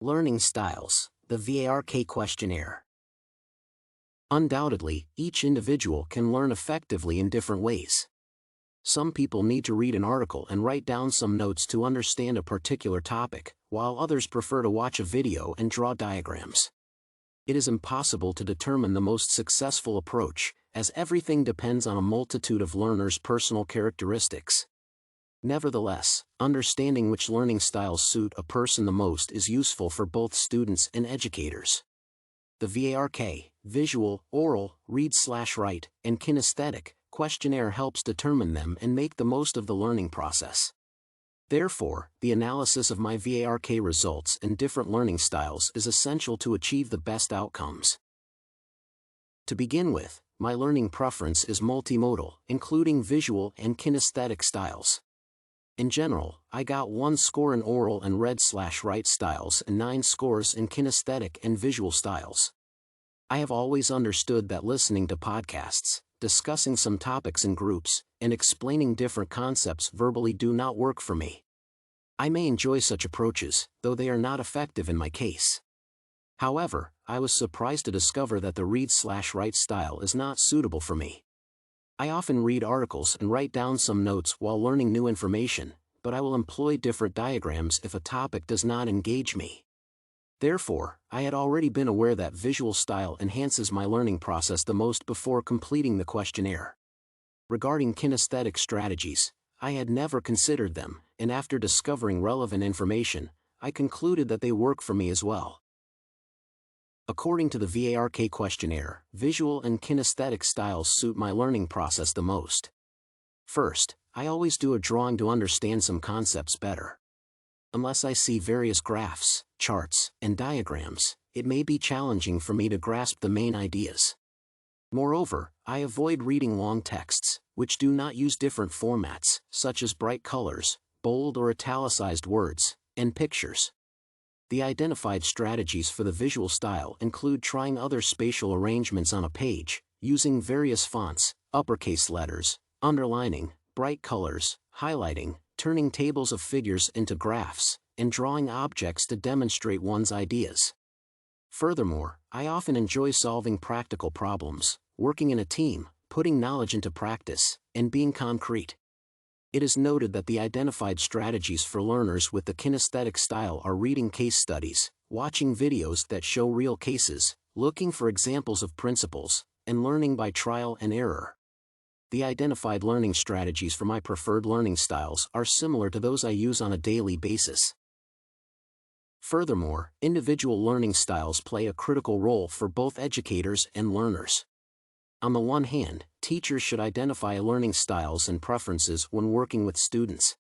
Learning Styles, the VARK Questionnaire. Undoubtedly, each individual can learn effectively in different ways. Some people need to read an article and write down some notes to understand a particular topic, while others prefer to watch a video and draw diagrams. It is impossible to determine the most successful approach, as everything depends on a multitude of learners' personal characteristics. Nevertheless, understanding which learning styles suit a person the most is useful for both students and educators. The VARK, Visual, Aural, Read/Write, and Kinesthetic questionnaire helps determine them and make the most of the learning process. Therefore, the analysis of my VARK results and different learning styles is essential to achieve the best outcomes. To begin with, my learning preference is multimodal, including visual and kinesthetic styles. In general, I got 1 score in Aural and Read/Write styles and 9 scores in kinesthetic and visual styles. I have always understood that listening to podcasts, discussing some topics in groups, and explaining different concepts verbally do not work for me. I may enjoy such approaches, though they are not effective in my case. However, I was surprised to discover that the Read/Write style is not suitable for me. I often read articles and write down some notes while learning new information, but I will employ different diagrams if a topic does not engage me. Therefore, I had already been aware that visual style enhances my learning process the most before completing the questionnaire. Regarding kinesthetic strategies, I had never considered them, and after discovering relevant information, I concluded that they work for me as well. According to the VARK questionnaire, visual and kinesthetic styles suit my learning process the most. First, I always do a drawing to understand some concepts better. Unless I see various graphs, charts, and diagrams, it may be challenging for me to grasp the main ideas. Moreover, I avoid reading long texts, which do not use different formats, such as bright colors, bold or italicized words, and pictures. The identified strategies for the visual style include trying other spatial arrangements on a page, using various fonts, uppercase letters, underlining, bright colors, highlighting, turning tables of figures into graphs, and drawing objects to demonstrate one's ideas. Furthermore, I often enjoy solving practical problems, working in a team, putting knowledge into practice, and being concrete. It is noted that the identified strategies for learners with the kinesthetic style are reading case studies, watching videos that show real cases, looking for examples of principles, and learning by trial and error. The identified learning strategies for my preferred learning styles are similar to those I use on a daily basis. Furthermore, individual learning styles play a critical role for both educators and learners. On the one hand, teachers should identify learning styles and preferences when working with students.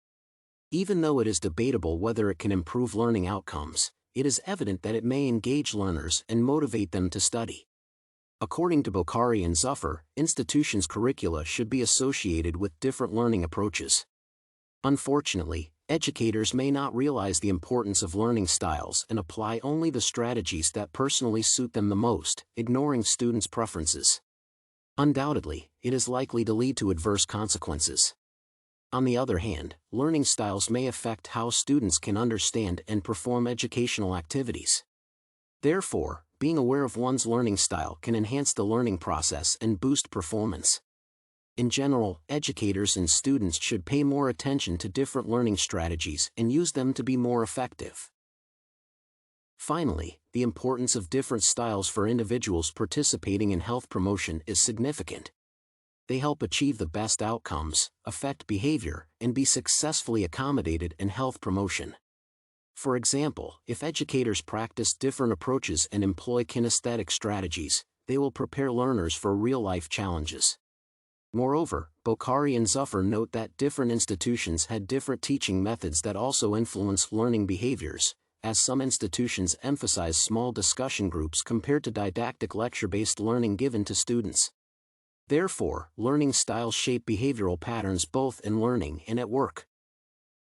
Even though it is debatable whether it can improve learning outcomes, it is evident that it may engage learners and motivate them to study. According to Bokhari and Zafar, institutions' curricula should be associated with different learning approaches. Unfortunately, educators may not realize the importance of learning styles and apply only the strategies that personally suit them the most, ignoring students' preferences. Undoubtedly, it is likely to lead to adverse consequences. On the other hand, learning styles may affect how students can understand and perform educational activities. Therefore, being aware of one's learning style can enhance the learning process and boost performance. In general, educators and students should pay more attention to different learning strategies and use them to be more effective. Finally, the importance of different styles for individuals participating in health promotion is significant. They help achieve the best outcomes, affect behavior, and be successfully accommodated in health promotion. For example, if educators practice different approaches and employ kinesthetic strategies, they will prepare learners for real-life challenges. Moreover, Bokhari and Zafar note that different institutions had different teaching methods that also influence learning behaviors, as some institutions emphasize small discussion groups compared to didactic lecture-based learning given to students. Therefore, learning styles shape behavioral patterns both in learning and at work.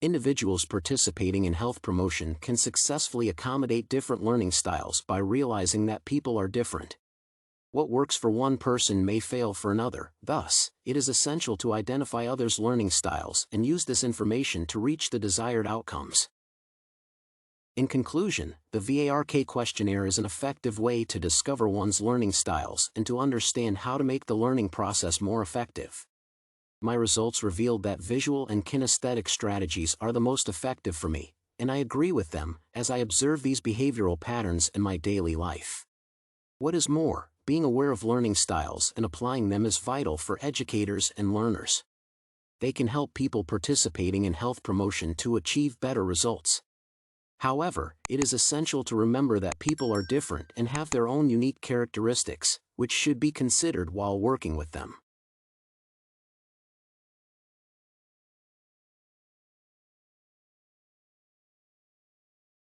Individuals participating in health promotion can successfully accommodate different learning styles by realizing that people are different. What works for one person may fail for another, thus, it is essential to identify others' learning styles and use this information to reach the desired outcomes. In conclusion, the VARK questionnaire is an effective way to discover one's learning styles and to understand how to make the learning process more effective. My results revealed that visual and kinesthetic strategies are the most effective for me, and I agree with them as I observe these behavioral patterns in my daily life. What is more, being aware of learning styles and applying them is vital for educators and learners. They can help people participating in health promotion to achieve better results. However, it is essential to remember that people are different and have their own unique characteristics, which should be considered while working with them.